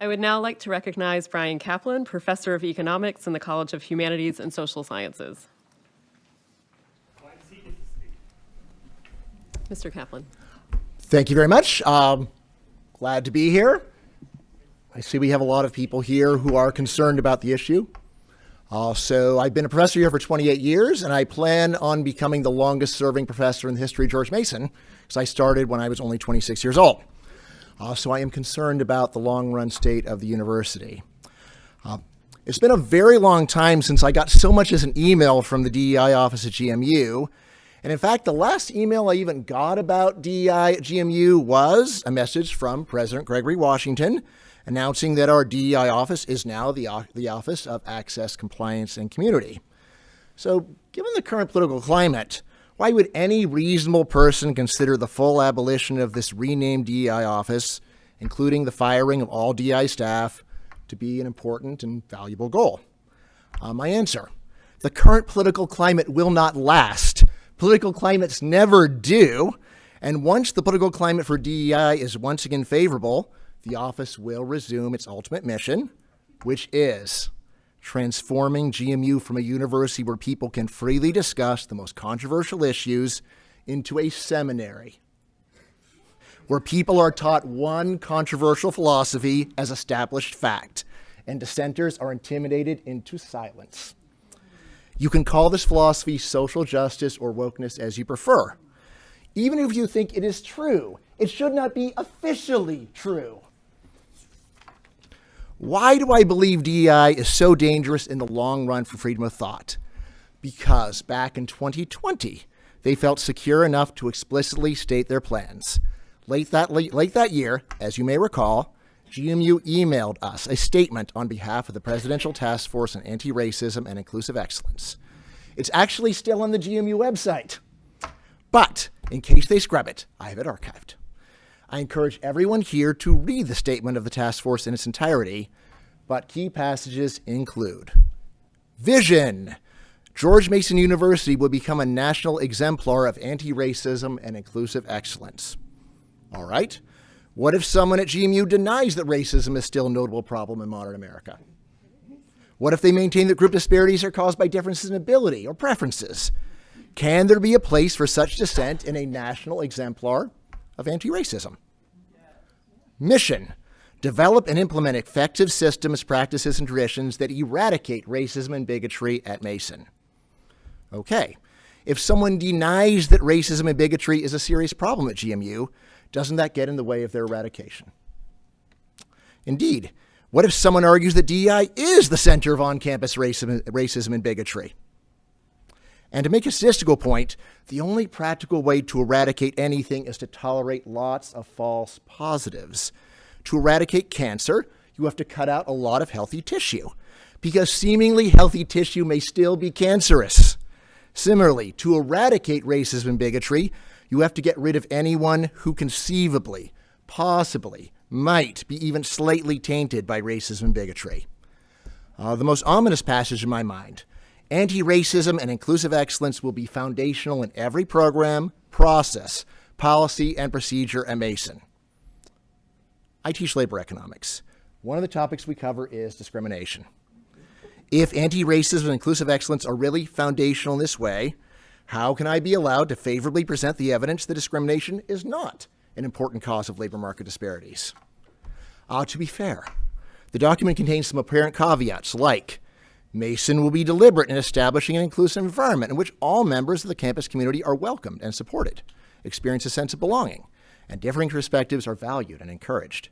I would now like to recognize Bryan Caplan, Professor of Economics in the College of Humanities and Social Sciences. Mr. Caplan. Thank you very much. Glad to be here. I see we have a lot of people here who are concerned about the issue. So I've been a professor here for 28 years, and I plan on becoming the longest serving professor in the history of George Mason, because I started when I was only 26 years old. So I am concerned about the long-run state of the university. It's been a very long time since I got so much as an email from the DEI office at GMU. And in fact, the last email I even got about DEI at GMU was a message from President Gregory Washington announcing that our DEI office is now the Office of Access, Compliance, and Community. So given the current political climate, why would any reasonable person consider the full abolition of this renamed DEI office, including the firing of all DEI staff, to be an important and valuable goal? My answer: the current political climate will not last. Political climates never do. And once the political climate for DEI is once again favorable, the office will resume its ultimate mission, which is transforming GMU from a university where people can freely discuss the most controversial issues into a seminary where people are taught one controversial philosophy as established fact, and dissenters are intimidated into silence. You can call this philosophy social justice or wokeness as you prefer. Even if you think it is true, it should not be officially true. Why do I believe DEI is so dangerous in the long run for freedom of thought? Because back in 2020, they felt secure enough to explicitly state their plans. Late that year, as you may recall, GMU emailed us a statement on behalf of the Presidential Task Force on Anti-Racism and Inclusive Excellence. It's actually still on the GMU website. But in case they scrub it, I have it archived. I encourage everyone here to read the statement of the task force in its entirety, but key passages include: vision. George Mason University will become a national exemplar of anti-racism and inclusive excellence. All right. What if someone at GMU denies that racism is still a notable problem in modern America? What if they maintain that group disparities are caused by differences in ability or preferences? Can there be a place for such dissent in a national exemplar of anti-racism? Mission: develop and implement effective systems, practices, and traditions that eradicate racism and bigotry at Mason. Okay, if someone denies that racism and bigotry is a serious problem at GMU, doesn't that get in the way of their eradication? Indeed, what if someone argues that DEI is the center of on-campus racism and bigotry? And to make a statistical point, the only practical way to eradicate anything is to tolerate lots of false positives. To eradicate cancer, you have to cut out a lot of healthy tissue, because seemingly healthy tissue may still be cancerous. Similarly, to eradicate racism and bigotry, you have to get rid of anyone who conceivably, possibly, might be even slightly tainted by racism and bigotry. The most ominous passage in my mind: anti-racism and inclusive excellence will be foundational in every program, process, policy, and procedure at Mason. I teach labor economics. One of the topics we cover is discrimination. If anti-racism and inclusive excellence are really foundational in this way, how can I be allowed to favorably present the evidence that discrimination is not an important cause of labor market disparities? To be fair, the document contains some apparent caveats like: Mason will be deliberate in establishing an inclusive environment in which all members of the campus community are welcomed and supported, experience a sense of belonging, and differing perspectives are valued and encouraged.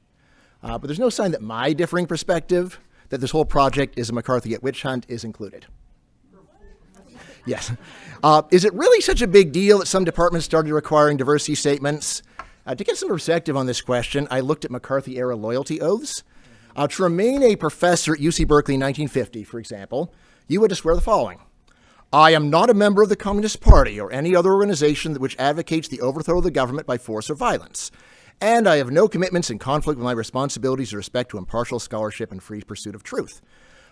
But there's no sign that my differing perspective, that this whole project is a McCarthyite witch hunt, is included. Yes. Is it really such a big deal that some departments started requiring diversity statements? To get some perspective on this question, I looked at McCarthy-era loyalty oaths. To remain a professor at UC Berkeley in 1950, for example, you had to swear the following: I am not a member of the Communist Party or any other organization which advocates the overthrow of the government by force or violence, and I have no commitments in conflict with my responsibilities with respect to impartial scholarship and free pursuit of truth.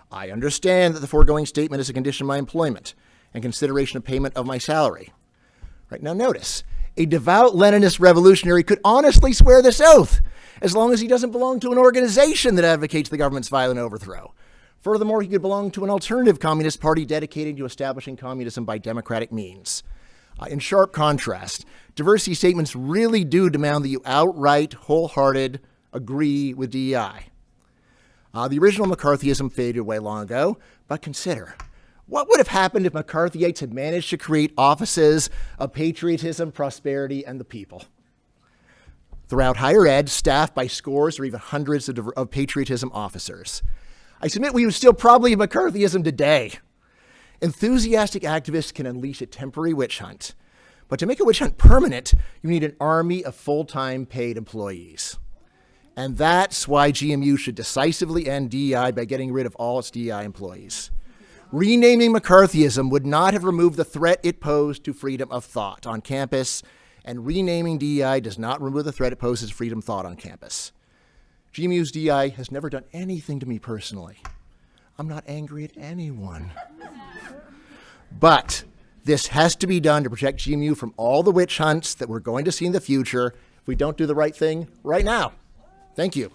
I understand that the foregoing statement is a condition of my employment and consideration of payment of my salary. Right now, notice, A devout Leninist revolutionary could honestly swear this oath, as long as he doesn't belong to an organization that advocates the government's violent overthrow. Furthermore, he could belong to an alternative communist party dedicated to establishing communism by democratic means. In sharp contrast, diversity statements really do demand that you outright, wholehearted agree with DEI. The original McCarthyism faded away long ago, but consider, what would have happened if McCarthyites had managed to create offices of patriotism, prosperity, and the people? Throughout higher ed, staffed by scores or even hundreds of patriotism officers. I submit we would still probably have McCarthyism today. Enthusiastic activists can unleash a temporary witch hunt, but to make a witch hunt permanent, you need an army of full-time paid employees. And that's why GMU should decisively end DEI by getting rid of all its DEI employees. Renaming McCarthyism would not have removed the threat it posed to freedom of thought on campus, and renaming DEI does not remove the threat it poses to freedom of thought on campus. GMU's DEI has never done anything to me personally. I'm not angry at anyone. But this has to be done to protect GMU from all the witch hunts that we're going to see in the future if we don't do the right thing right now. Thank you.